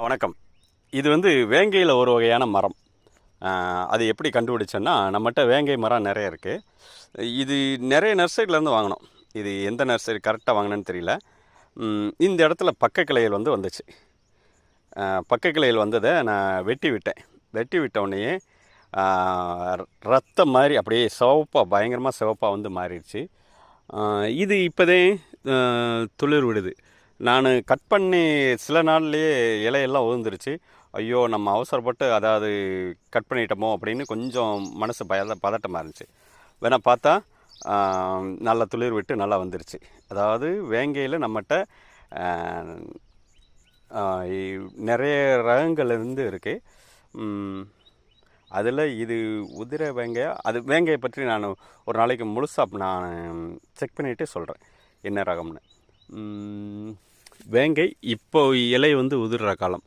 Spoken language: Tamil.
வணக்கம். இது வேங்கையில் ஒரு வகையான மரம். அது எப்படி கண்டுபிடிச்சேன்னா, நம்மகிட்ட வேங்கை மரம் நிறைய இருக்குது. இது நிறைய நர்சரியிலேருந்து வாங்கினோம். இது எந்த நர்சரி கரெக்டாக வாங்கினேன்னு தெரியல. இந்த இடத்துல பக்க கிளைகள் வந்துச்சு. பக்க கிளைகள் வந்ததை நான் வெட்டி விட்டேன். வெட்டி விட்ட உடனேயே ரத்தம் மாதிரி அப்படியே சிவப்பாக, பயங்கரமாக சிவப்பாக மாறிடுச்சு. இது இப்போதே துளிர் விடுது. நான் கட் பண்ணி சில நாள்லேயே இலையெல்லாம் உதிர்ந்துருச்சு. ஐயோ, நம்ம அவசரப்பட்டு அதாவது கட் பண்ணிட்டோமோ அப்படின்னு கொஞ்சம் மனசு பதட்டமாக இருந்துச்சு. வேணா பார்த்தா நல்லா துளிர் விட்டு நல்லா வந்துருச்சு. அதாவது வேங்கையில் நம்மகிட்ட நிறைய ரகங்கள் இருக்குது. அதில் இது உதிர வேங்கையா, அது வேங்கையை பற்றி நான் ஒரு நாளைக்கு முழுசாக நான் செக் பண்ணிவிட்டு சொல்கிறேன் என்ன ரகம்னு. வேங்கை இப்போ இலை உதிர்ற காலம்.